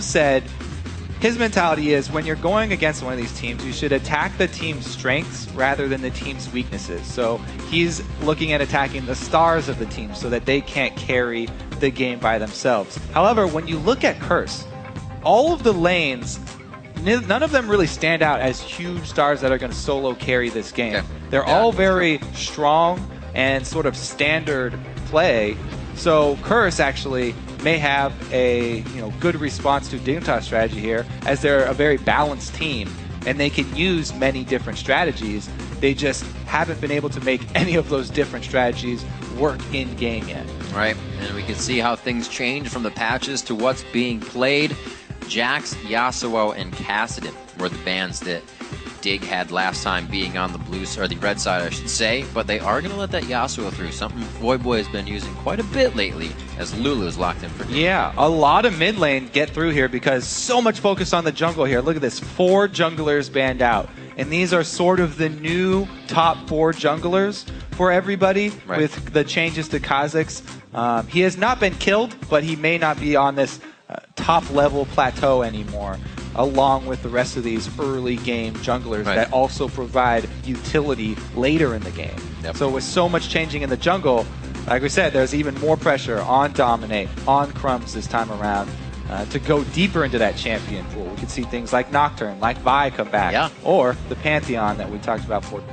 said his mentality is when you're going against one of these teams, you should attack the team's strengths rather than the team's weaknesses. So he's looking at attacking the stars of the team so that they can't carry the game by themselves. However, when you look at Curse, all of the lanes, none of them really stand out as huge stars that are going to solo carry this game. Okay. They're all very strong and sort of standard play. So Curse actually may have a good response to Dignitas strategy here, as they're a very balanced team and they can use many different strategies. They just haven't been able to make any of those different strategies work in game yet. Right, and we can see how things change from the patches to what's being played. Jax, Yasuo, and Kassadin were the bans that Dig had last time being on the the red side, I should say, but they are going to let that Yasuo through, something Voyboy has been using quite a bit lately as Lulu's locked in for Dig. Yeah, a lot of mid lane get through here because so much focus on the jungle here. Look at this, 4 junglers banned out, and these are sort of the new top 4 junglers for everybody with the changes to Kha'Zix. He has not been killed, but he may not be on this top level plateau anymore, along with the rest of these early game junglers that also provide utility later in the game. So with so much changing in the jungle, like we said, there's even more pressure on Dominate, on Crumbs this time around to go deeper into that champion pool. We could see things like Nocturne, like Vi come back, or the Pantheon that we talked about for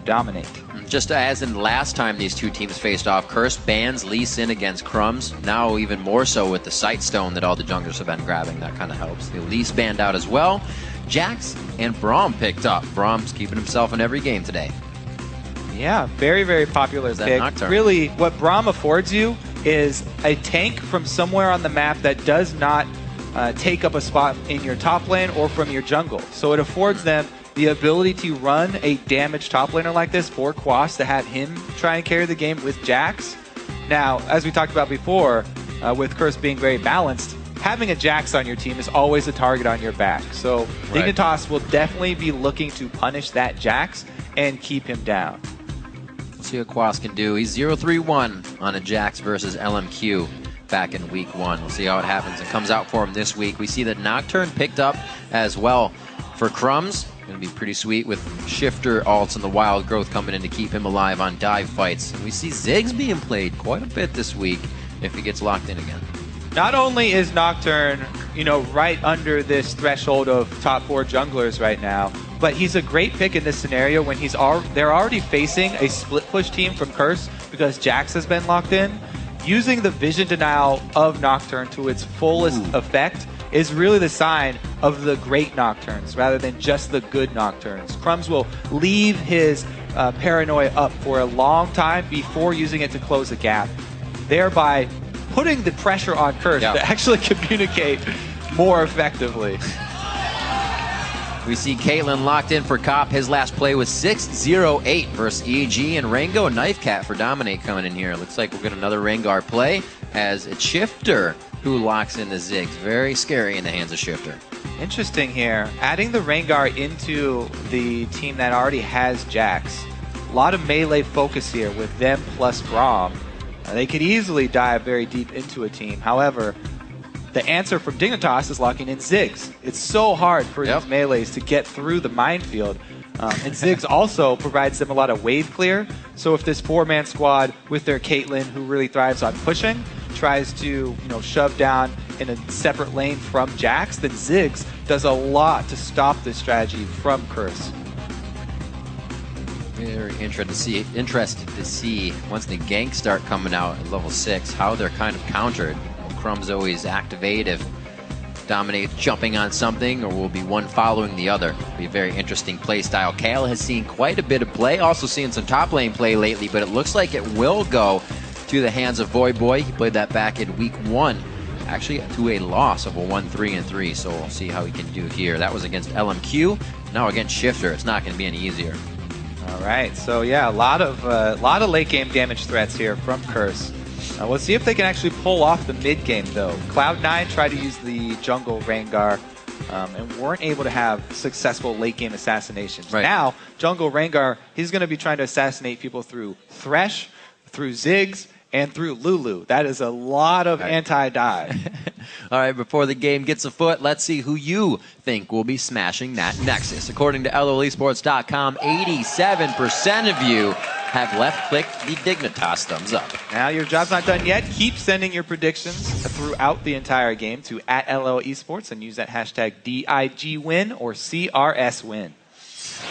Dominate. Just as in the last time these two teams faced off, Curse bans Lee Sin against Crumbs. Now even more so with the Sightstone that all the junglers have been grabbing. That kind of helps. The Elise banned out as well. Jax and Braum picked up. Braum's keeping himself in every game today. Yeah, very, very popular pick. Nocturne. Really, what Braum affords you is a tank from somewhere on the map that does not take up a spot in your top lane or from your jungle. So it affords them the ability to run a damaged top laner like this for Quas, to have him try and carry the game with Jax. Now, as we talked about before, with Curse being very balanced, having a Jax on your team is always a target on your back. So Dignitas will definitely be looking to punish that Jax and keep him down. Let's see what Quas can do. He's 0-3-1 on a Jax versus LMQ back in week 1. We'll see how it happens. It comes out for him this week. We see that Nocturne picked up as well for Crumbs. Going to be pretty sweet with Shifter ults and the Wild Growth coming in to keep him alive on dive fights. And we see Ziggs being played quite a bit this week if he gets locked in again. Not only is Nocturne, right under this threshold of top 4 junglers right now, but he's a great pick in this scenario when they're already facing a split push team from Curse because Jax has been locked in. Using the vision denial of Nocturne to its fullest effect is really the sign of the great Nocturnes rather than just the good Nocturnes. Crumbs will leave his paranoia up for a long time before using it to close a gap, thereby putting the pressure on Curse to actually communicate more effectively. We see Caitlyn locked in for Cop. His last play was 6-0-8 versus EG, and Rango Knife Cat for Dominate coming in here. Looks like we'll get another Rengar play as it's Shifter who locks in the Ziggs. Very scary in the hands of Shifter. Interesting here. Adding the Rengar into the team that already has Jax. A lot of melee focus here with them plus Braum. They could easily dive very deep into a team. However, the answer from Dignitas is locking in Ziggs. It's so hard for these melees to get through the minefield. And Ziggs also provides them a lot of wave clear. So if this 4-man squad with their Caitlyn, who really thrives on pushing, tries to shove down in a separate lane from Jax, then Ziggs does a lot to stop this strategy from Curse. Very interested to see once the ganks start coming out at level 6 how they're kind of countered. Crumbs always activate if Dominate's jumping on something, or will be one following the other. It'll be a very interesting play style. Kale has seen quite a bit of play, also seen some top lane play lately, but it looks like it will go to the hands of Voyboy. He played that back in week 1, actually to a loss of a 1-3-3, so we'll see how he can do here. That was against LMQ, now against Shifter. It's not going to be any easier. All right, so yeah, a lot of late game damage threats here from Curse. We'll see if they can actually pull off the mid game though. Cloud9 tried to use the jungle Rengar and weren't able to have successful late game assassinations. Now, jungle Rengar, he's going to be trying to assassinate people through Thresh, through Ziggs, and through Lulu. That is a lot of anti-dive. All right, before the game gets afoot, let's see who you think will be smashing that Nexus. According to LOLesports.com, 87% of you have left-clicked the Dignitas thumbs up. Now your job's not done yet. Keep sending your predictions throughout the entire game to @LOLesports and use that hashtag DIGWin or CRSWin.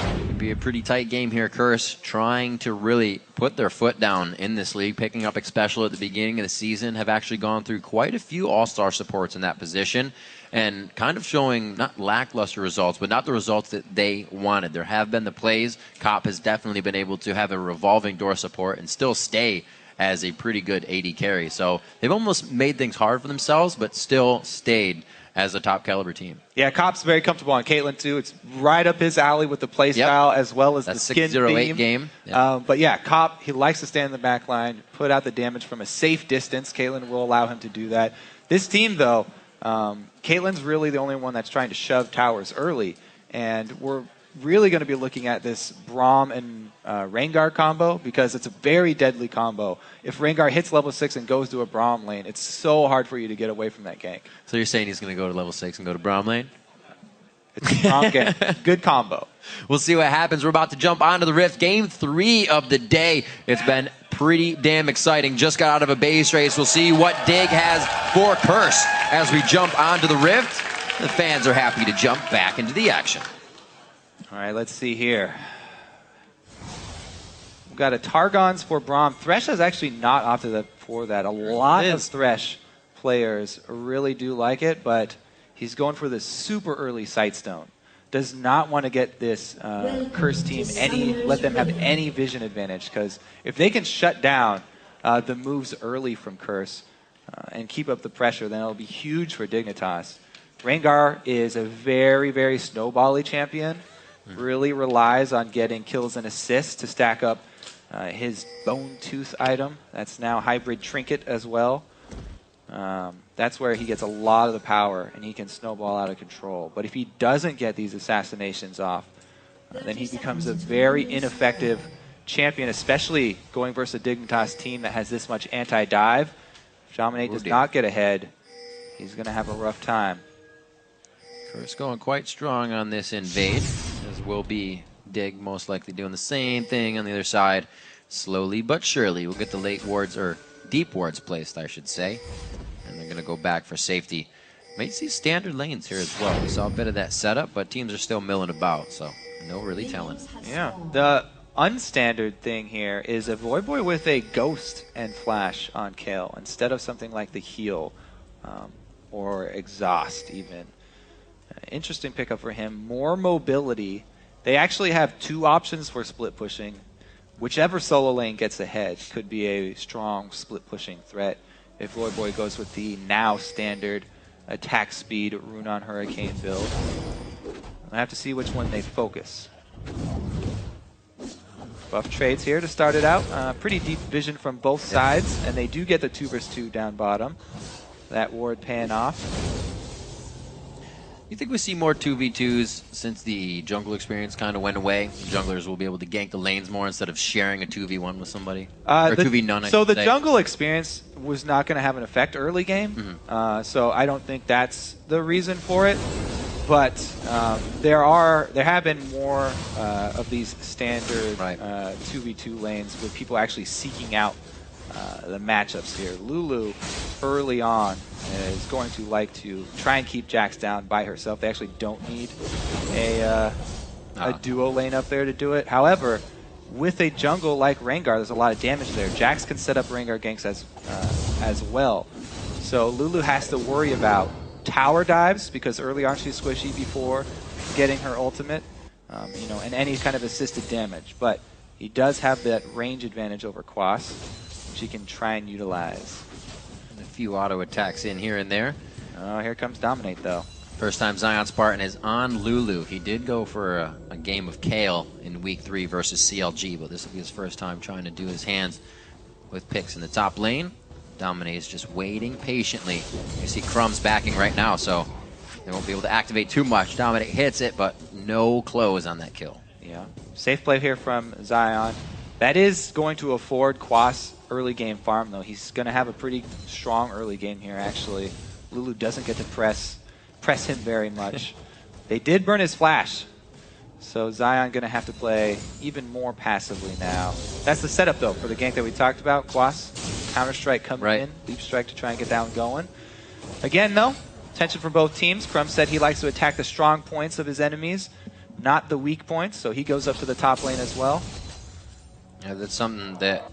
It'd be a pretty tight game here. Curse trying to really put their foot down in this league, picking up Xpecial at the beginning of the season, have actually gone through quite a few all-star supports in that position and kind of showing not lackluster results, but not the results that they wanted. There have been the plays. Cop has definitely been able to have a revolving door support and still stay as a pretty good AD carry. So they've almost made things hard for themselves, but still stayed as a top caliber team. Yeah, Cop's very comfortable on Caitlyn too. It's right up his alley with the play style as well as the skin 608 theme. game. But yeah, Cop, he likes to stand in the back line, put out the damage from a safe distance. Caitlyn will allow him to do that. This team, though, Caitlyn's really the only one that's trying to shove towers early, and we're really going to be looking at this Braum and Rengar combo because it's a very deadly combo. If Rengar hits level 6 and goes to a Braum lane, it's so hard for you to get away from that gank. So you're saying he's going to go to level 6 and go to Braum lane? It's a strong gank. Good combo. We'll see what happens. We're about to jump onto the Rift. Game 3 of the day. It's been pretty damn exciting. Just got out of a base race. We'll see what Dig has for Curse as we jump onto the Rift. The fans are happy to jump back into the action. All right, let's see here. We've got a Targons for Braum. Thresh is actually not opted for that. A lot of Thresh players really do like it, but he's going for this super early Sightstone. Does not want to get this Curse team let them have any vision advantage, because if they can shut down the moves early from Curse and keep up the pressure, then it'll be huge for Dignitas. Rengar is a very, very snowbally champion. Really relies on getting kills and assists to stack up his Bone Tooth item. That's now Hybrid Trinket as well. That's where he gets a lot of the power, and he can snowball out of control. But if he doesn't get these assassinations off, then he becomes a very ineffective champion, especially going versus a Dignitas team that has this much anti-dive. If Dominate does not get ahead, he's going to have a rough time. Curse going quite strong on this invade, as will be Dig most likely doing the same thing on the other side. Slowly but surely, we'll get the late wards, or deep wards placed, I should say. And they're going to go back for safety. May see standard lanes here as well. We saw a bit of that setup, but teams are still milling about, so no really telling. Yeah, the unstandard thing here is a Void Boy with a Ghost and Flash on Kale instead of something like the Heal or Exhaust even. Interesting pickup for him. More mobility. They actually have two options for split pushing. Whichever solo lane gets ahead could be a strong split pushing threat. If Void Boy goes with the now standard attack speed Rune on Hurricane build. I have to see which one they focus. Buff trades here to start it out. Pretty deep vision from both sides, and they do get the 2 versus 2 down bottom. That ward paying off. You think we see more 2v2s since the jungle experience kind of went away? Junglers will be able to gank the lanes more instead of sharing a 2v1 with somebody? Or 2v none, So the jungle experience was not going to have an effect early game. So I don't think that's the reason for it. But there have been more of these standard 2v2 lanes with people actually seeking out the matchups here. Lulu early on is going to like to try and keep Jax down by herself. They actually don't need a duo lane up there to do it. However, with a jungle like Rengar, there's a lot of damage there. Jax can set up Rengar ganks as well. So Lulu has to worry about tower dives because early on she's squishy before getting her ultimate, and any kind of assisted damage. But he does have that range advantage over Quas, which he can try and utilize. And a few auto attacks in here and there. Oh, here comes Dominate, though. First time Zion Spartan is on Lulu. He did go for a game of Kale in Week 3 versus CLG, but this will be his first time trying to do his hands with picks in the top lane. Dominate is just waiting patiently. You see Crumbs backing right now, so they won't be able to activate too much. Dominate hits it, but no close on that kill. Yeah. Safe play here from Zion. That is going to afford Quas early game farm, though. He's going to have a pretty strong early game here, actually. Lulu doesn't get to press him very much. They did burn his flash, so Zion going to have to play even more passively now. That's the setup, though, for the gank that we talked about. Quas, counter-strike coming in, leap strike to try and get that one going. Again, though, tension from both teams. Crum said he likes to attack the strong points of his enemies, not the weak points, so he goes up to the top lane as well. Yeah, that's something that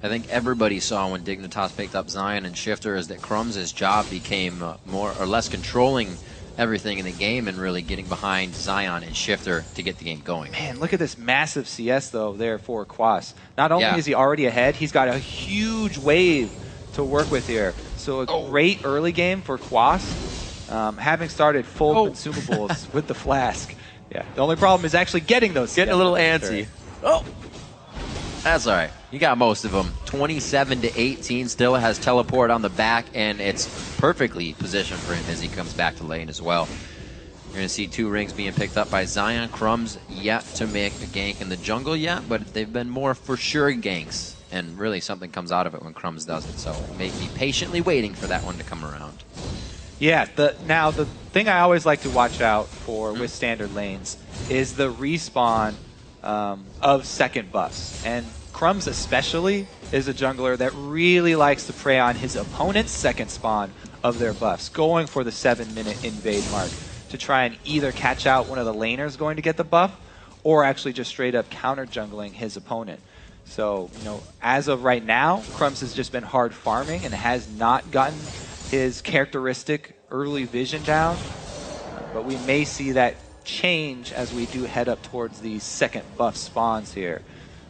I think everybody saw when Dignitas picked up Zion and Shifter, is that Crumbs' job became more or less controlling everything in the game and really getting behind Zion and Shifter to get the game going. Man, look at this massive CS, though, there for Quas. Not only is he already ahead, he's got a huge wave to work with here. So a great early game for Quas, having started full consumables with the flask. Yeah, the only problem is actually getting those. Getting a little antsy. Oh, that's all right. You got most of them. 27-18, still has teleport on the back, and it's perfectly positioned for him as he comes back to lane as well. You're going to see 2 rings being picked up by Zion. Crumbs yet to make a gank in the jungle yet, but they've been more for sure ganks, and really something comes out of it when Crumbs does it, so make me patiently waiting for that one to come around. Yeah, now the thing I always like to watch out for with standard lanes is the respawn of second buffs. And Crumbs especially is a jungler that really likes to prey on his opponent's second spawn of their buffs, going for the 7-minute invade mark to try and either catch out one of the laners going to get the buff or actually just straight up counter jungling his opponent. So, you know, as of right now, Crumbs has just been hard farming and has not gotten his characteristic early vision down, but we may see that change as we do head up towards the second buff spawns here.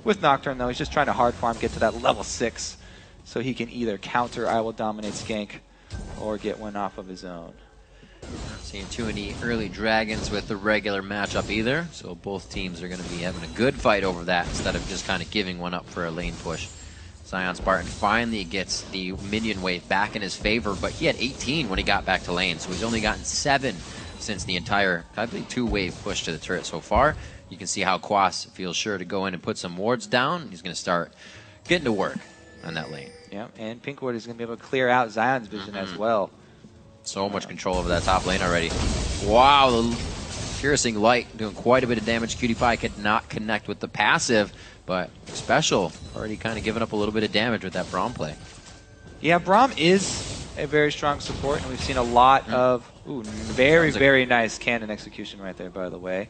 With Nocturne, though, he's just trying to hard farm, get to that level 6, so he can either counter I Will Dominate Skank or get one off of his own. Not seeing too many early dragons with the regular matchup either, so both teams are going to be having a good fight over that instead of just kind of giving one up for a lane push. Zion Spartan finally gets the minion wave back in his favor, but he had 18 when he got back to lane, so he's only gotten 7 since the entire, I believe, 2-wave push to the turret so far. You can see how Quas feels sure to go in and put some wards down. He's going to start getting to work on that lane. Yeah, and Pinkwood is going to be able to clear out Zion's vision as well. So much control over that top lane already. Wow, the piercing light doing quite a bit of damage. Cutie Pie could not connect with the passive, but Special already kind of giving up a little bit of damage with that Braum play. Yeah, Braum is a very strong support, and we've seen a lot of very nice cannon execution right there, by the way.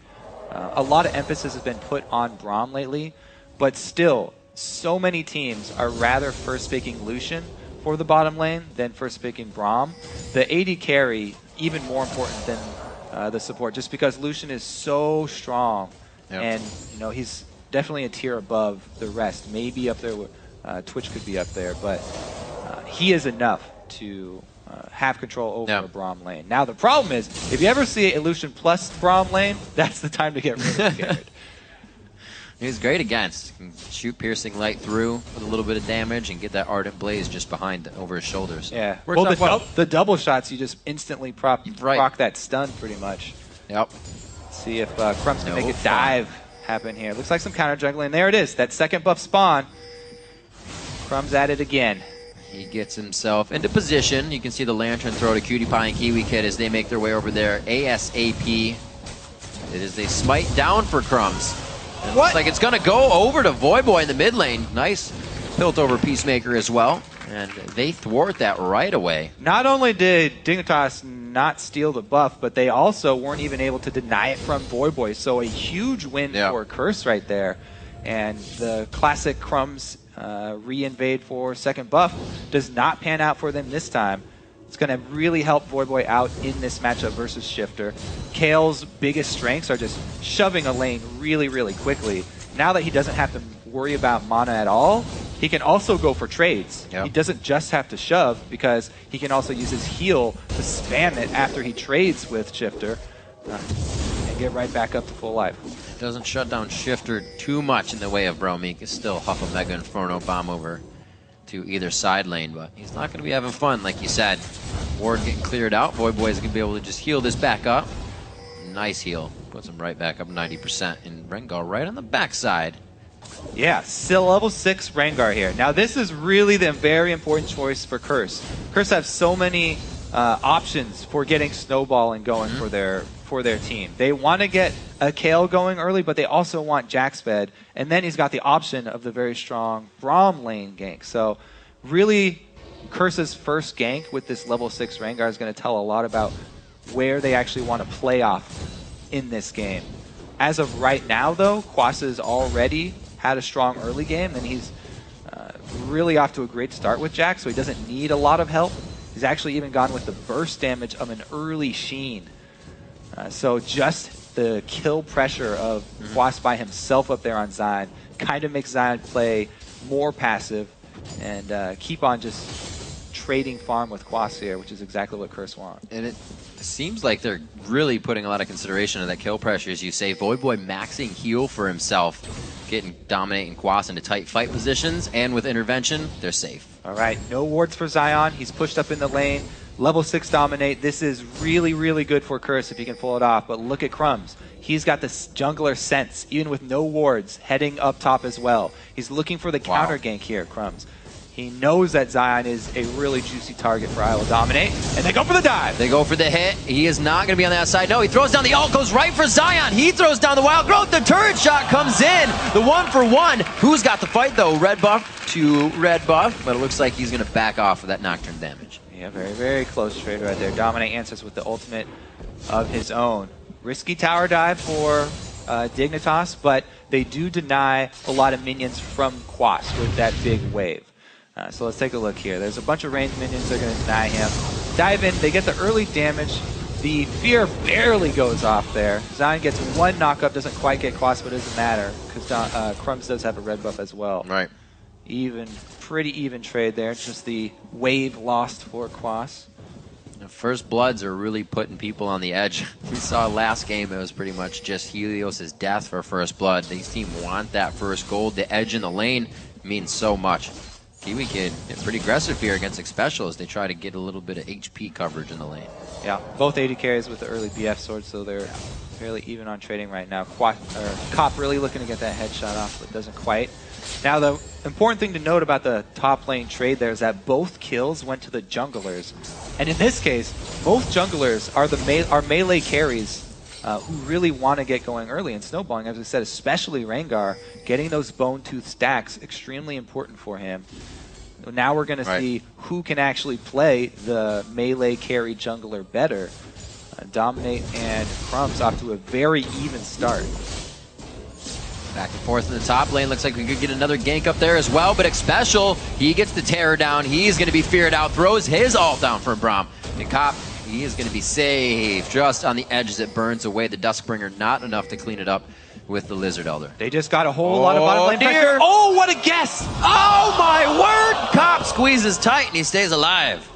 A lot of emphasis has been put on Braum lately, but still, so many teams are rather first picking Lucian for the bottom lane than first picking Braum. The AD carry, even more important than the support, just because Lucian is so strong, and you know he's definitely a tier above the rest. Maybe up there, Twitch could be up there, but he is enough to have control over a Braum lane. Now the problem is, if you ever see a Lucian plus Braum lane, that's the time to get really scared. He's great against. Can shoot piercing light through with a little bit of damage and get that ardent blaze just behind over his shoulders. Yeah. Well, the double shots, you just instantly proc that stun pretty much. Yep. See if Crumbs can make a dive happen here. Looks like some counter juggling. There it is. That second buff spawn. Crumbs at it again. He gets himself into position. You can see the Lantern throw to Cutie Pie and Kiwi Kid as they make their way over there. ASAP. It is a smite down for Crumbs. It looks like it's going to go over to Voyboy in the mid lane. Nice built over Peacemaker as well. And they thwart that right away. Not only did Dignitas not steal the buff, but they also weren't even able to deny it from Voyboy. So a huge win for Curse right there. And the classic Crumbs re-invade for second buff does not pan out for them this time. It's going to really help Voyboy out in this matchup versus Shifter. Kale's biggest strengths are just shoving a lane really, really quickly. Now that he doesn't have to worry about mana at all, he can also go for trades. He doesn't just have to shove because he can also use his heal to spam it after he trades with Shifter and get right back up to full life. Doesn't shut down Shifter too much in the way of Braum. He can still huff a Mega Inferno bomb over to either side lane, but he's not going to be having fun, like you said. Ward getting cleared out. Voyboy is going to be able to just heal this back up. Nice heal. Puts him right back up 90%. And Rengar right on the backside. Yeah, still level 6 Rengar here. Now this is really the very important choice for Curse. Curse have so many options for getting snowballing going for their team. They want to get a Kale going early, but they also want Jaxbed, and then he's got the option of the very strong Braum lane gank. So really, Curse's first gank with this level 6 Rengar is going to tell a lot about where they actually want to play off in this game. As of right now, though, Quas has already had a strong early game, and he's really off to a great start with Jax, so he doesn't need a lot of help. He's actually even gone with the burst damage of an early Sheen. So just the kill pressure of Quas by himself up there on Zion kind of makes Zion play more passive and keep on just trading farm with Quas here, which is exactly what Curse wants. And it seems like they're really putting a lot of consideration on that kill pressure, as you say. Voidboy maxing heal for himself, dominating Quas into tight fight positions, and with intervention, they're safe. All right, no wards for Zion. He's pushed up in the lane. Level 6 dominate. This is really, really good for Curse if he can pull it off. But look at Crumbs. He's got this jungler sense, even with no wards, heading up top as well. He's looking for the counter gank here, Crumbs. He knows that Zion is a really juicy target for Isle Dominate, and they go for the dive. They go for the hit. He is not going to be on the outside. No, he throws down the ult, goes right for Zion. He throws down the wild growth. The turret shot comes in. The 1-for-1. Who's got the fight, though? Red buff to red buff, but it looks like he's going to back off of that Nocturne damage. Yeah, very, very close trade right there. Dominate answers with the ultimate of his own. Risky tower dive for Dignitas, but they do deny a lot of minions from Quas with that big wave. So let's take a look here. There's a bunch of ranged minions. They're going to deny him. Dive in. They get the early damage. The fear barely goes off there. Zion gets one knockup. Doesn't quite get Quas, but it doesn't matter because Crumbs does have a red buff as well. Right. Pretty even trade there. It's just the wave lost for Quas. The first bloods are really putting people on the edge. We saw last game, it was pretty much just Helios' death for first blood. These teams want that first gold. The edge in the lane means so much. Kiwi Kid pretty aggressive here against Xpecial as they try to get a little bit of HP coverage in the lane. Yeah, both 80 carries with the early BF swords, so they're fairly even on trading right now. Cop really looking to get that headshot off, but doesn't quite. Now, the important thing to note about the top lane trade there is that both kills went to the junglers. And in this case, both junglers are melee carries who really want to get going early in snowballing. As I said, especially Rengar, getting those bone tooth stacks, extremely important for him. So now we're going to see who can actually play the melee carry jungler better. Dominate and Crumbs off to a very even start. Back and forth in the top lane. Looks like we could get another gank up there as well, but Xpecial, he gets the terror down. He's going to be feared out. Throws his ult down for Braum. And Cop, he is going to be safe just on the edge as it burns away the Duskbringer. Not enough to clean it up with the Lizard Elder. They just got a whole lot of bottom lane pressure. Oh, what a guess! Oh, my word! Cop squeezes tight and he stays alive.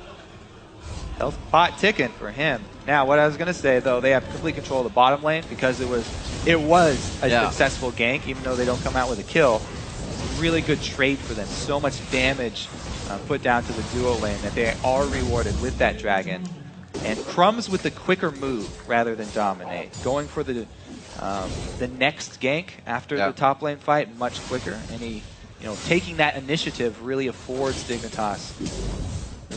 Health pot ticking for him. Now, what I was going to say, though, they have complete control of the bottom lane because it was a successful gank, even though they don't come out with a kill. It's a really good trade for them. So much damage put down to the duo lane that they are rewarded with that dragon. And Crumbs with the quicker move rather than dominate. Going for the next gank after the top lane fight much quicker. And he, taking that initiative really affords Dignitas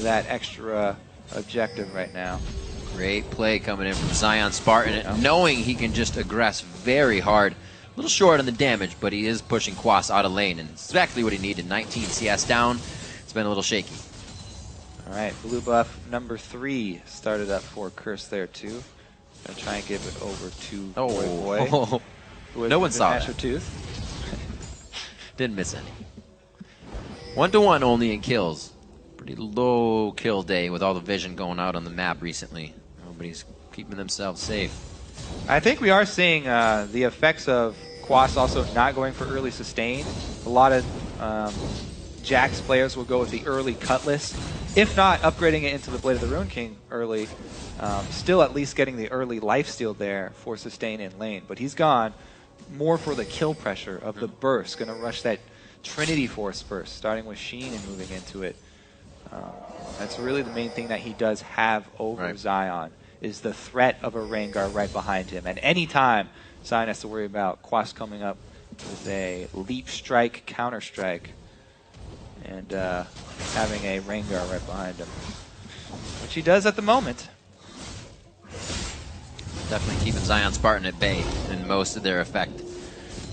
that extra objective right now. Great play coming in from Zion Spartan, knowing he can just aggress very hard. A little short on the damage, but he is pushing Quas out of lane, and it's exactly what he needed. 19 CS down. It's been a little shaky. All right, blue buff number 3 started up for Curse there too. Gonna try and give it over to Boy. No one saw that. Tooth. Didn't miss any. 1-to-1 only in kills. Pretty low kill day with all the vision going out on the map recently. Nobody's keeping themselves safe. I think we are seeing the effects of Quas also not going for early sustain. A lot of Jax players will go with the early Cutlass. If not, upgrading it into the Blade of the Ruin King early. Still at least getting the early lifesteal there for sustain in lane. But he's gone more for the kill pressure of the burst. Going to rush that Trinity Force burst, starting with Sheen and moving into it. That's really the main thing that he does have over Zion, is the threat of a Rengar right behind him. And any time Zion has to worry about Quas coming up with a leap strike, counter strike, and having a Rengar right behind him, which he does at the moment. Definitely keeping Zion Spartan at bay in most of their effect.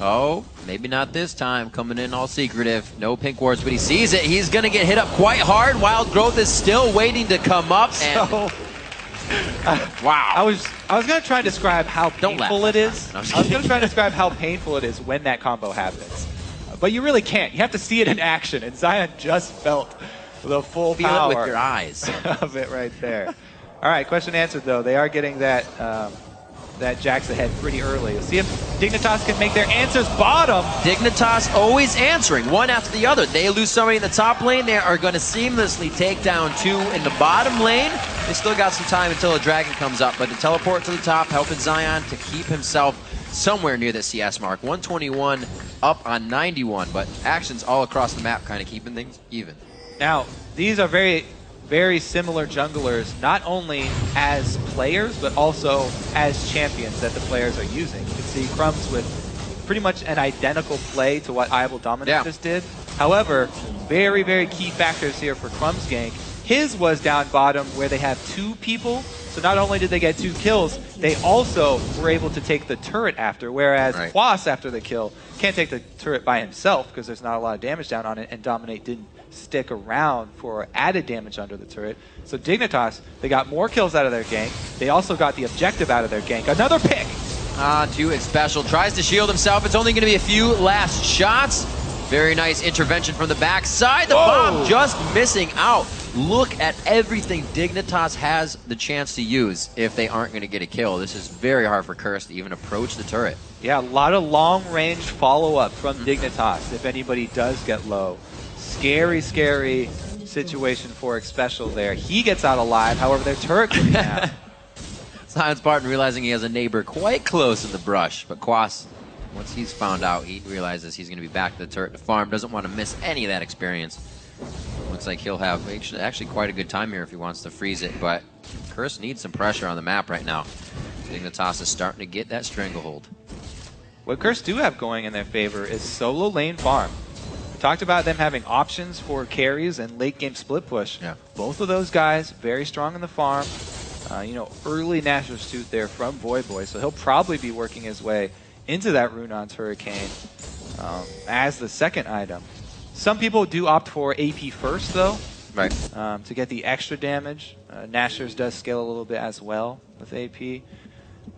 Oh, maybe not this time. Coming in all secretive. No pink wards, but he sees it. He's going to get hit up quite hard. Wild Growth is still waiting to come up. And wow. I was going to try and describe how painful it is. I was going to try and describe how painful it is when that combo happens. But you really can't. You have to see it in action. And Zion just felt the full power with your eyes of it right there. All right, question answered, though. They are getting that that Jax ahead pretty early. Let's see if Dignitas can make their answers bottom. Dignitas always answering one after the other. They lose somebody in the top lane. They are going to seamlessly take down 2 in the bottom lane. They still got some time until a dragon comes up, but to teleport to the top, helping Zion to keep himself somewhere near the CS mark. 121 up on 91, but actions all across the map kind of keeping things even. Now, these are very similar junglers, not only as players, but also as champions that the players are using. You can see Crumbs with pretty much an identical play to what I Will Dominate just did. However, very key factors here for Crumbs' gank. His was down bottom where they have 2 people, so not only did they get 2 kills, they also were able to take the turret after, whereas Quas, after the kill, can't take the turret by himself because there's not a lot of damage down on it, and Dominate didn't stick around for added damage under the turret. So Dignitas, they got more kills out of their gank. They also got the objective out of their gank. Another pick! Too special. Tries to shield himself. It's only going to be a few last shots. Very nice intervention from the backside. The bomb just missing out. Look at everything Dignitas has the chance to use if they aren't going to get a kill. This is very hard for Curse to even approach the turret. Yeah, a lot of long-range follow-up from Dignitas if anybody does get low. Scary situation for Xpecial there. He gets out alive, however, their turret goes down. Zion Spartan realizing he has a neighbor quite close in the brush, but Quas, once he's found out, he realizes he's going to be back to the turret to farm. Doesn't want to miss any of that experience. Looks like he'll have actually quite a good time here if he wants to freeze it, but Curse needs some pressure on the map right now. Dignitas is starting to get that stranglehold. What Curse do have going in their favor is solo lane farm. We talked about them having options for carries and late game split push. Yeah. Both of those guys very strong in the farm. You know, early National Suit there from Voyboy, so he'll probably be working his way into that Runon's Hurricane as the second item. Some people do opt for AP first, though, to get the extra damage. Nashor's does scale a little bit as well with AP.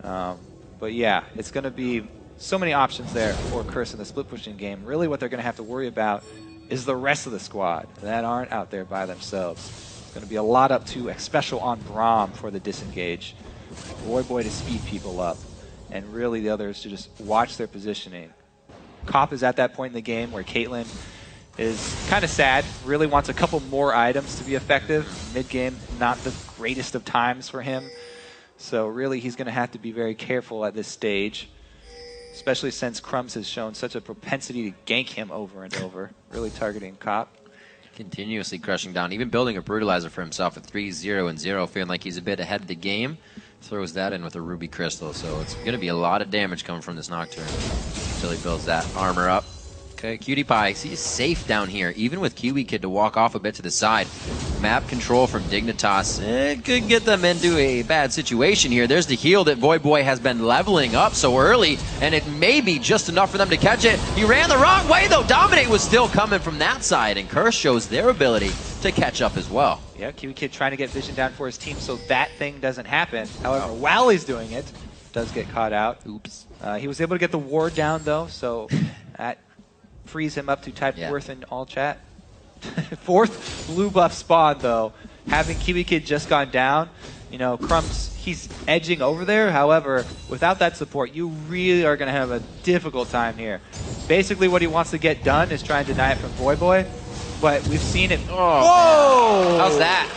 But yeah, it's going to be so many options there for Curse in the split pushing game. Really what they're going to have to worry about is the rest of the squad that aren't out there by themselves. It's going to be a lot up to Xpecial on Braum for the disengage. Voyboy to speed people up, and really the others to just watch their positioning. Cop is at that point in the game where Caitlyn is kind of sad, really wants a couple more items to be effective. Mid-game, not the greatest of times for him. So really he's going to have to be very careful at this stage, especially since Crumbs has shown such a propensity to gank him over and over, really targeting Cop. Continuously crushing down, even building a Brutalizer for himself at 3-0-0, feeling like he's a bit ahead of the game. Throws that in with a Ruby Crystal, so it's going to be a lot of damage coming from this Nocturne until he builds that armor up. Okay, Cutie Pie, he's safe down here, even with Kiwi Kid to walk off a bit to the side. Map control from Dignitas could get them into a bad situation here. There's the heal that Voyboy has been leveling up so early, and it may be just enough for them to catch it. He ran the wrong way, though. Dominate was still coming from that side, and Curse shows their ability to catch up as well. Yeah, Kiwi Kid trying to get vision down for his team so that thing doesn't happen. However, while he's doing it, does get caught out. Oops. He was able to get the ward down, though, so that frees him up to type fourth in all chat. Fourth blue buff spawn, though. Having Kiwi Kid just gone down, you know, Crumbs, he's edging over there. However, without that support, you really are going to have a difficult time here. Basically, what he wants to get done is try and deny it from Voyboy, but we've seen it. Oh, whoa! How's that?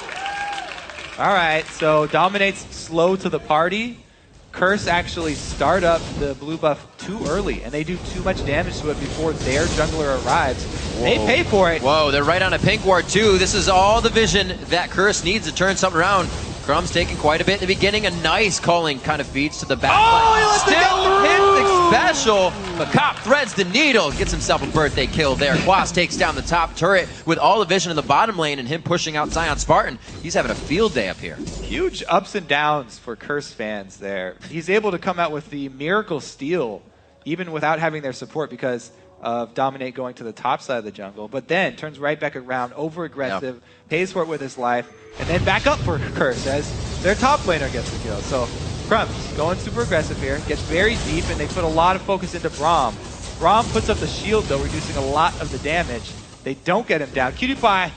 All right, so Dominate's slow to the party. Curse actually start up the blue buff too early, and they do too much damage to it before their jungler arrives. Whoa. They pay for it. Whoa, they're right on a pink ward too. This is all the vision that Curse needs to turn something around. Crumbs taking quite a bit in the beginning. A nice calling kind of feeds to the back. Oh, he lets Still hits special, but Cop threads the needle, gets himself a birthday kill there. Quas takes down the top turret with all the vision in the bottom lane and him pushing out Zion Spartan. He's having a field day up here. Huge ups and downs for Curse fans there. He's able to come out with the miracle steal even without having their support because of Dominate going to the top side of the jungle, but then turns right back around, over-aggressive, pays for it with his life, and then back up for Curse as their top laner gets the kill. So Crumbs going super aggressive here, gets very deep, and they put a lot of focus into Braum. Braum puts up the shield, though, reducing a lot of the damage. They don't get him down. PewDiePie,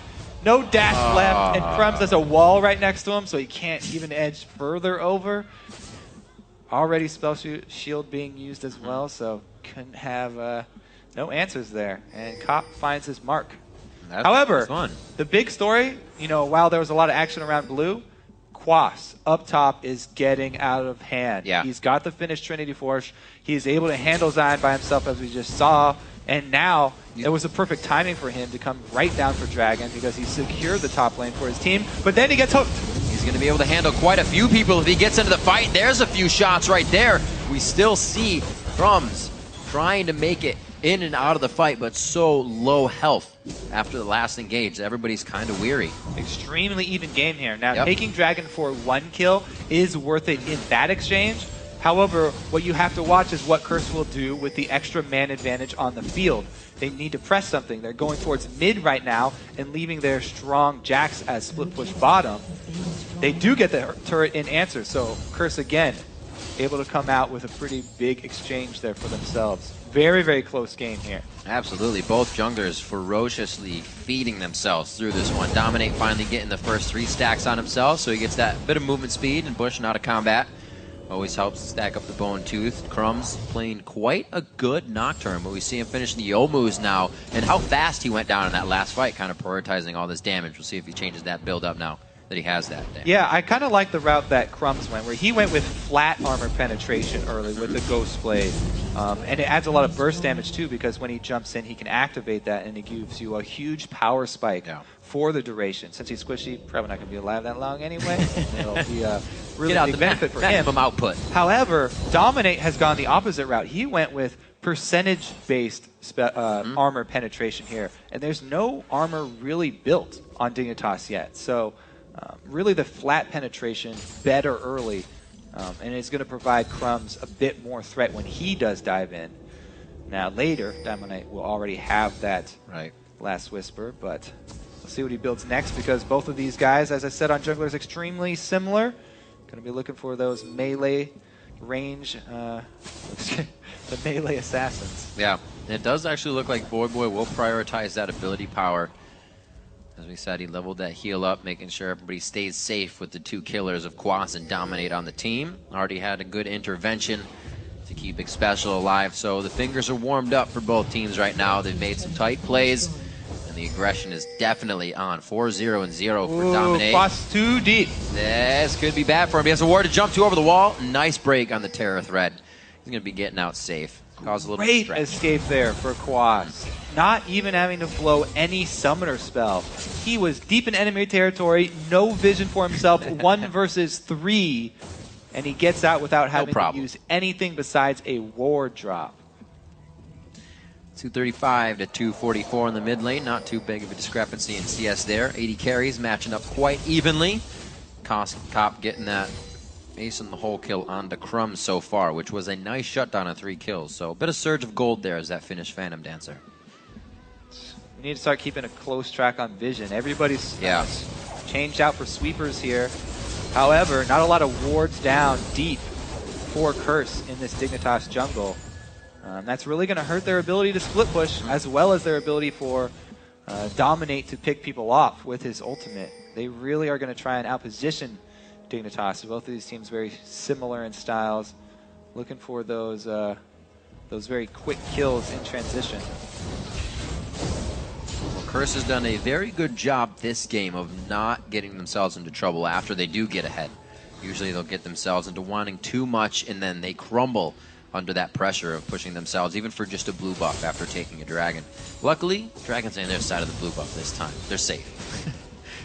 no dash left, and Crumbs has a wall right next to him, so he can't even edge further over. Already spell shield being used as well, so couldn't have no answers there. And Cop finds his mark. However, the big story, you know, while there was a lot of action around blue, Quas up top is getting out of hand. Yeah. He's got the finished Trinity Force. He's able to handle Zion by himself, as we just saw. And now it was a perfect timing for him to come right down for Dragon because he secured the top lane for his team. But then he gets hooked. He's going to be able to handle quite a few people if he gets into the fight. There's a few shots right there. We still see Crumbs trying to make it in and out of the fight, but so low health after the last engage. Everybody's kind of weary. Extremely even game here. Now, taking Dragon for 1 kill is worth it in that exchange. However, what you have to watch is what Curse will do with the extra man advantage on the field. They need to press something. They're going towards mid right now and leaving their strong Jax as split push bottom. They do get the turret in answer, so Curse again able to come out with a pretty big exchange there for themselves. Very, very close game here. Absolutely. Both junglers ferociously feeding themselves through this one. Dominate finally getting the first 3 stacks on himself, so he gets that bit of movement speed and pushing out of combat. Always helps stack up the Bone Tooth. Crumbs playing quite a good Nocturne, but we see him finish the Youmu's now, and how fast he went down in that last fight, kind of prioritizing all this damage. We'll see if he changes that build up now that he has that damage. Yeah, I kind of like the route that Crumbs went, where he went with flat armor penetration early with the Ghost Blade. And it adds a lot of burst damage too, because when he jumps in, he can activate that, and it gives you a huge power spike for the duration. Since he's squishy, probably not going to be alive that long anyway. It'll be a really big benefit for him. Output. However, Dominate has gone the opposite route. He went with percentage-based armor penetration here, and there's no armor really built on Dignitas yet. So really the flat penetration better early, and it's going to provide Crumbs a bit more threat when he does dive in. Now later, Dominate will already have that last whisper, but we'll see what he builds next, because both of these guys, as I said, on junglers extremely similar. Going to be looking for those melee range, the melee assassins. Yeah, it does actually look like Boy will prioritize that ability power. As we said, he leveled that heal up, making sure everybody stays safe with the 2 killers of Quas and Dominate on the team. Already had a good intervention to keep Big Special alive, so the fingers are warmed up for both teams right now. They've made some tight plays, and the aggression is definitely on. 4-0 and 0 for Dominate. Quas too deep. This could be bad for him. He has a ward to jump to over the wall. Nice break on the Terror Thread. He's going to be getting out safe. Cause a little great stretch. Escape there for Quas. Not even having to blow any summoner spell. He was deep in enemy territory, no vision for himself, 1 versus 3, and he gets out without having to use anything besides a ward drop. 235 to 244 in the mid lane. Not too big of a discrepancy in CS there. 80 carries matching up quite evenly. Cop getting that ace in the hole kill on the Crumbs so far, which was a nice shutdown of 3 kills. So a bit of surge of gold there as that finished Phantom Dancer. We need to start keeping a close track on vision. Everybody's changed out for sweepers here. However, not a lot of wards down deep for Curse in this Dignitas jungle. That's really going to hurt their ability to split push, as well as their ability for Dominate to pick people off with his ultimate. They really are going to try and outposition Dignitas. Both of these teams very similar in styles, looking for those very quick kills in transition. Well, Curse has done a very good job this game of not getting themselves into trouble after they do get ahead. Usually they'll get themselves into wanting too much, and then they crumble under that pressure of pushing themselves, even for just a blue buff after taking a dragon. Luckily, Dragon's on their side of the blue buff this time. They're safe.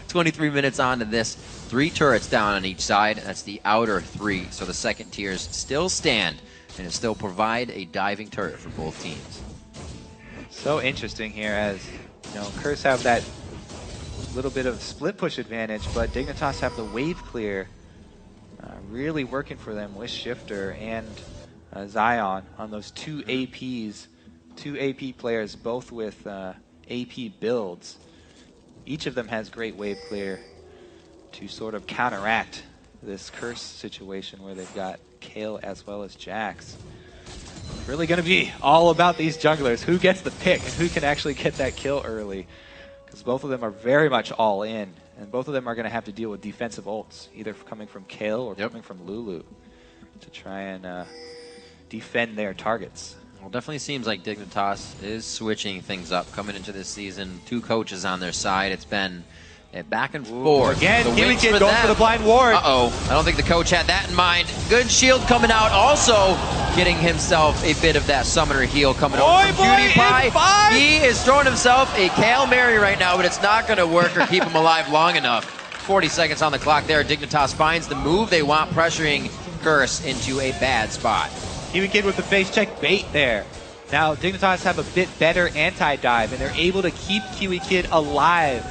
23 minutes on to this. 3 turrets down on each side. That's the outer 3. So the second tiers still stand. and it still provide a diving turret for both teams. So interesting here, as you know, Curse have that little bit of split push advantage, but Dignitas have the wave clear, really working for them with Shifter and Zion on those two AP players, both with AP builds. Each of them has great wave clear to sort of counteract this Curse situation where they've got Kale as well as Jax. Really going to be all about these junglers. Who gets the pick and who can actually get that kill early? Because both of them are very much all in, and both of them are going to have to deal with defensive ults, either coming from Kale or coming from Lulu, to try and defend their targets. Well, definitely seems like Dignitas is switching things up coming into this season. Two coaches on their side. It's been back and forth. Again, Kiwi Kid going for the blind ward. Uh-oh. I don't think the coach had that in mind. Good shield coming out. Also getting himself a bit of that summoner heal coming over from PewDiePie. He is throwing himself a Hail Mary right now, but it's not going to work or keep him alive long enough. 40 seconds on the clock there. Dignitas finds the move they want, pressuring Curse into a bad spot. Kiwi Kid with the face check bait there. Now Dignitas have a bit better anti-dive, and they're able to keep Kiwi Kid alive.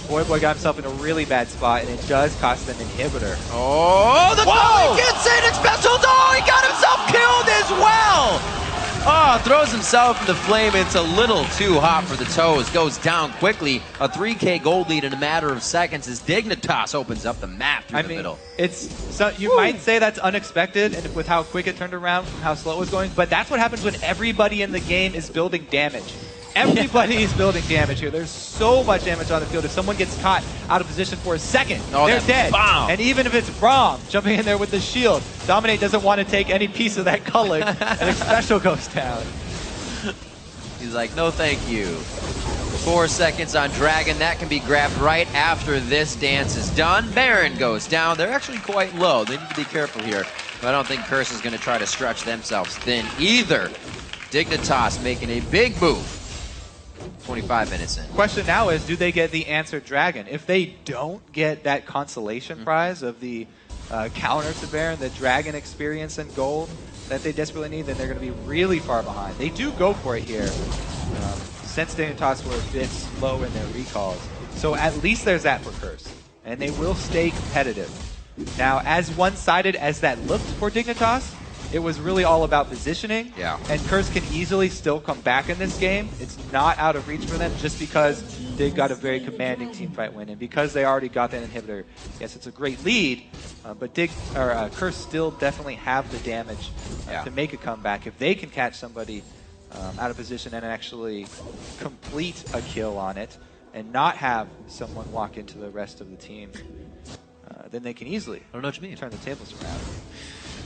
Boy got himself in a really bad spot, and it does cost them inhibitor. Oh, the Kiwi Kid Satan special! Oh, he got himself killed as well! Oh, throws himself in the flame. It's a little too hot for the toes. Goes down quickly. A 3K gold lead in a matter of seconds as Dignitas opens up the map through the middle. You might say that's unexpected, and with how quick it turned around from how slow it was going, but that's what happens when everybody in the game is building damage. Everybody is building damage here. There's so much damage on the field. If someone gets caught out of position for a second, they're dead. Bomb. And even if it's Braum jumping in there with the shield, Dominate doesn't want to take any piece of that culling, and a special goes down. He's like, no thank you. 4 seconds on Dragon. That can be grabbed right after this dance is done. Baron goes down. They're actually quite low. They need to be careful here. But I don't think Curse is going to try to stretch themselves thin either. Dignitas making a big move. 25 minutes in. Question now is, do they get the answered Dragon? If they don't get that consolation prize of the counter to Baron, the Dragon experience and gold that they desperately need, then they're going to be really far behind. They do go for it here, since Dignitas were a bit slow in their recalls. So at least there's that for Curse, and they will stay competitive. Now, as one-sided as that looked for Dignitas, it was really all about positioning, and Curse can easily still come back in this game. It's not out of reach for them just because they got a very commanding teamfight win, and because they already got that inhibitor. Yes, it's a great lead, but Curse still definitely have the damage to make a comeback. If they can catch somebody out of position and actually complete a kill on it, and not have someone walk into the rest of the team, then they can easily turn the tables around.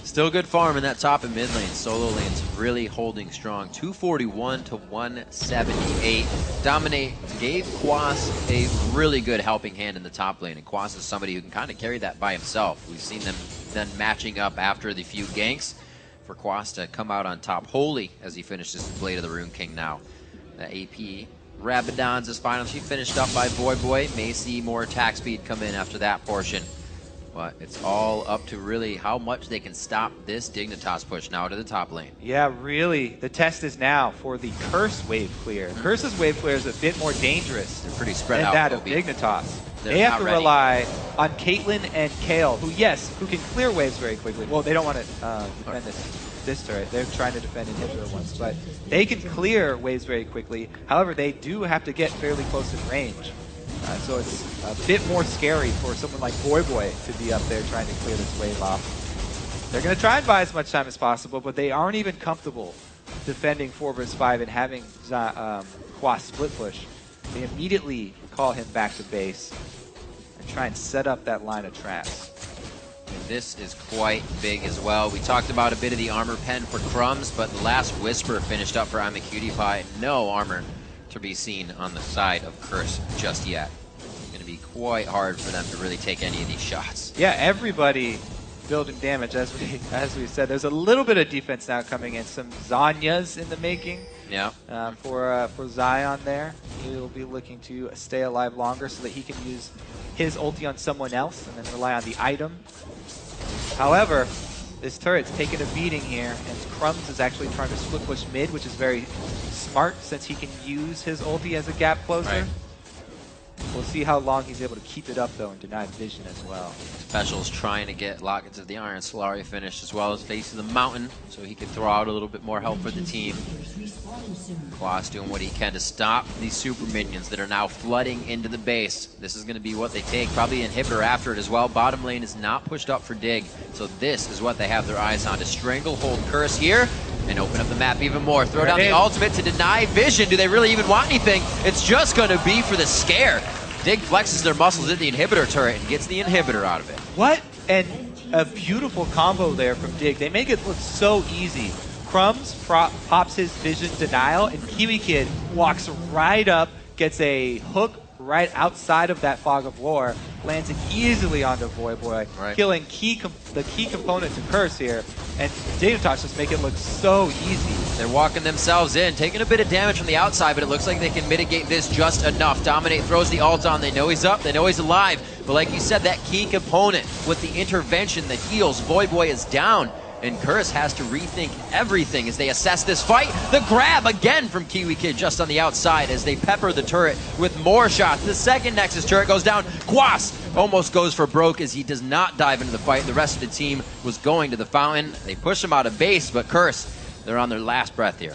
Still good farm in that top and mid lane. Solo lane's really holding strong. 241 to 178. Dominate gave Quas a really good helping hand in the top lane, and Quas is somebody who can kind of carry that by himself. We've seen them then matching up after the few ganks for Quas to come out on top. Holy, as he finishes his Blade of the Rune King now. The AP Rabadon's his final. She finished up by Boy. May see more attack speed come in after that portion. But it's all up to really how much they can stop this Dignitas push now to the top lane. Yeah, really. The test is now for the Curse wave clear. Curse's wave clear is a bit more dangerous They're pretty spread than out, that of Dignitas. They're they have to ready. rely on Caitlyn and Kale, who can clear waves very quickly. Well, they don't want to defend this turret. They're trying to defend inhibitor once, but they can clear waves very quickly. However, they do have to get fairly close in range. So it's a bit more scary for someone like Boy to be up there trying to clear this wave off. They're going to try and buy as much time as possible, but they aren't even comfortable defending 4 vs 5 and having Quas split push. They immediately call him back to base and try and set up that line of traps. And this is quite big as well. We talked about a bit of the armor pen for Crumbs, but the last Whisper finished up for I'm a Cutie Pie. No armor to be seen on the side of Curse just yet. It's going to be quite hard for them to really take any of these shots. Yeah, everybody building damage, as we said. There's a little bit of defense now coming in. Some Zanyas in the making. Yeah. For Zion there. He'll be looking to stay alive longer so that he can use his ulti on someone else and then rely on the item. However, This turret's taking a beating here, and Crumbs is actually trying to split push mid, which is very smart since he can use his ulti as a gap closer. Right. We'll see how long he's able to keep it up, though, and deny vision as well. Special's trying to get Lockets of the Iron Solari finished, as well as facing the mountain, so he can throw out a little bit more help for the team. Quas doing what he can to stop these super minions that are now flooding into the base. This is going to be what they take, probably an inhibitor after it as well. Bottom lane is not pushed up for Dig, so this is what they have their eyes on, to stranglehold Curse here and open up the map even more. Throw down the ultimate to deny vision. Do they really even want anything? It's just going to be for the scare. Dig flexes their muscles at the inhibitor turret and gets the inhibitor out of it. What a beautiful combo there from Dig. They make it look so easy. Crumbs pops his vision denial, and Kiwi Kid walks right up, gets a hook right outside of that Fog of War, lands it easily onto Voyboy, killing the key component to Curse here, and DIGNITAS just make it look so easy. They're walking themselves in, taking a bit of damage from the outside, but it looks like they can mitigate this just enough. Dominate throws the ult on, they know he's up, they know he's alive, but like you said, that key component with the intervention, the heals, Voyboy is down. And Curse has to rethink everything as they assess this fight. The grab again from Kiwi Kid just on the outside as they pepper the turret with more shots. The second Nexus turret goes down. Quas almost goes for broke as he does not dive into the fight. The rest of the team was going to the fountain. They push him out of base, but Curse, they're on their last breath here.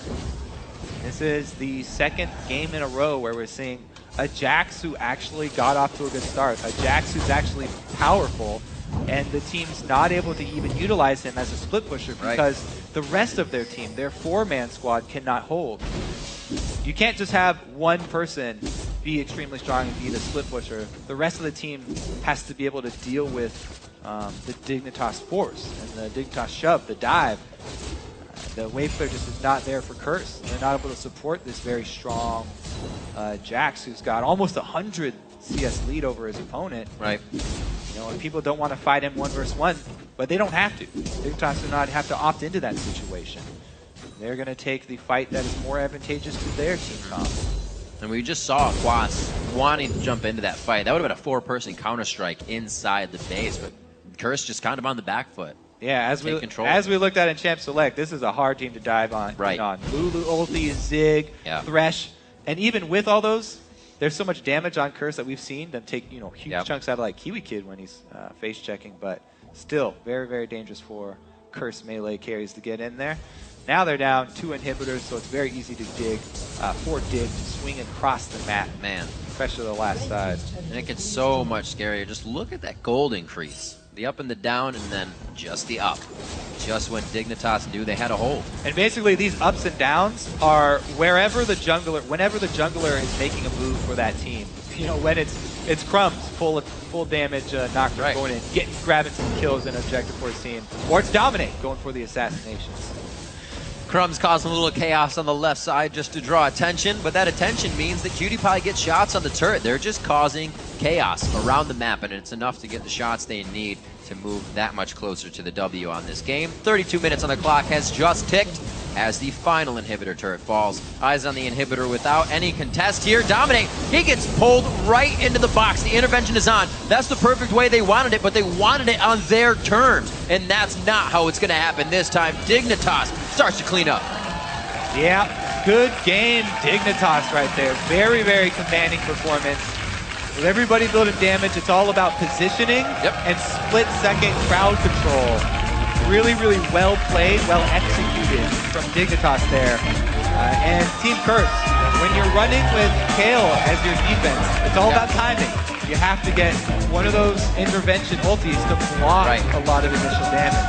This is the second game in a row where we're seeing a Jax who actually got off to a good start. A Jax who's actually powerful, and the team's not able to even utilize him as a split pusher because the rest of their team, their 4-man squad, cannot hold. You can't just have one person be extremely strong and be the split pusher. The rest of the team has to be able to deal with the Dignitas force and the Dignitas shove, the dive. The wave clear just is not there for Curse. They're not able to support this very strong Jax, who's got almost 100 CS lead over his opponent. Right. You know, and people don't want to fight him 1 versus 1, but they don't have to. Dignitas do not have to opt into that situation. They're going to take the fight that is more advantageous to their team comp. And we just saw Quas wanting to jump into that fight. That would have been a 4-person Counter-Strike inside the base, but Curse just kind of on the back foot. Yeah, as we looked at in Champ Select, this is a hard team to dive on. Lulu, ulti, Zig, Thresh, and even with all those, there's so much damage on Curse that we've seen them take, you know, huge chunks out of like Kiwi Kid when he's face checking, but still very, very dangerous for Curse melee carries to get in there. Now they're down 2 inhibitors, so it's very easy to dig, for Dig to swing across the map. Man, especially the last side. And it gets so much scarier. Just look at that gold increase. The up and the down, and then just the up. Just when Dignitas knew they had a hold. And basically these ups and downs are whenever the jungler is making a move for that team. You know, when it's Crumbs, full damage Nocturne going in, grabbing some kills and objective for his team. Or it's Dominate going for the assassinations. Crumbs causing a little chaos on the left side just to draw attention, but that attention means that Cutie Pie gets shots on the turret. They're just causing chaos around the map, and it's enough to get the shots they need to move that much closer to the W on this game. 32 minutes on the clock has just ticked as the final inhibitor turret falls. Eyes on the inhibitor without any contest here. Dominate, he gets pulled right into the box. The intervention is on. That's the perfect way they wanted it, but they wanted it on their terms, and that's not how it's going to happen this time. Dignitas starts to clean up. Yeah, good game, Dignitas right there. Very, very commanding performance. With everybody building damage, it's all about positioning and split-second crowd control. Really, really well played, well executed from Dignitas there. And Team Curse, when you're running with Kale as your defense, it's all about timing. You have to get one of those intervention ultis to block a lot of initial damage.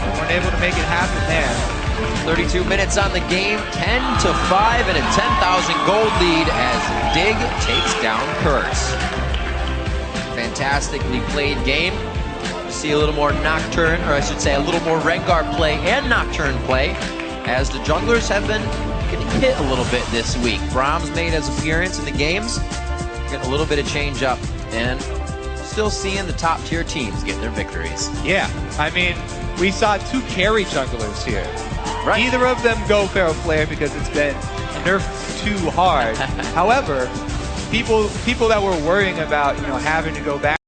We weren't able to make it happen there. 32 minutes on the game, 10-5 and a 10,000 gold lead as Dig takes down Curse. Fantastically played game. See a little more Nocturne, or I should say a little more Rengar play and Nocturne play, as the junglers have been getting hit a little bit this week. Brahms made his appearance in the games, getting a little bit of change up, and still seeing the top tier teams get their victories. Yeah, I mean, we saw 2 carry junglers here. Neither of them go Feral Flare because it's been nerfed too hard. However, people that were worrying about, you know, having to go back